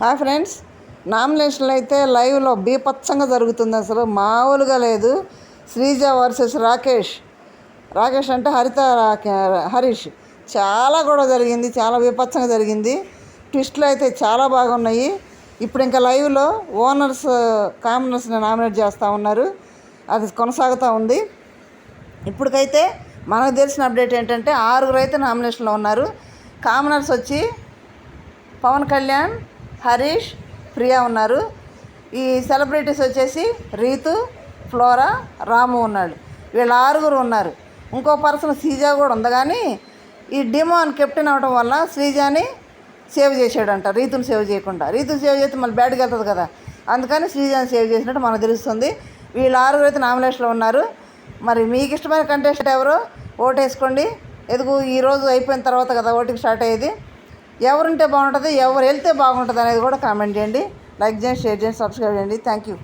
Hi friends, నామినేషన్లు అయితే లైవ్లో బీపచ్చంగా జరుగుతుంది. అసలు మామూలుగా లేదు. శ్రీజ వర్సెస్ రాకేష్ అంటే హరీష్ చాలా గొడవ జరిగింది. చాలా బీపచ్చంగా జరిగింది. ట్విస్ట్లు అయితే చాలా బాగున్నాయి. ఇప్పుడు ఇంకా లైవ్లో కామనర్స్ని నామినేట్ చేస్తూ ఉన్నారు. అది కొనసాగుతూ ఉంది. ఇప్పటికైతే మనకు తెలిసిన అప్డేట్ ఏంటంటే 6 అయితే నామినేషన్లో ఉన్నారు. కామనర్స్ వచ్చి పవన్ కళ్యాణ్, హరీష్, ప్రియా ఉన్నారు. ఈ సెలబ్రిటీస్ వచ్చేసి రీతు, ఫ్లోరా, రాము ఉన్నాడు. వీళ్ళు 6 ఉన్నారు. ఇంకో పర్సన్ శ్రీజ కూడా ఉంది. కానీ ఈ డిమోన్ కెప్టెన్ అవడం వల్ల శ్రీజాని సేవ్ చేసాడంట, రీతుని సేవ్ చేయకుండా. రీతుని సేవ్ చేస్తే మళ్ళీ బ్యాడ్కి వెళ్తుంది కదా, అందుకని శ్రీజాని సేవ్ చేసినట్టు మనకు తెలుస్తుంది. వీళ్ళు 6 అయితే నామినేషన్లో ఉన్నారు. మరి మీకు ఇష్టమైన కంటెస్టెంట్ ఎవరో ఓటేసుకోండి. ఈరోజు అయిపోయిన తర్వాత కదా ఓటింగ్ స్టార్ట్ అయ్యేది. ఎవరుంటే బాగుంటుంది, ఎవరు వెళ్తే బాగుంటుంది అనేది కూడా కామెంట్ చేయండి. లైక్ చేయండి, షేర్ చేయండి, సబ్స్క్రైబ్ చేయండి. Thank you.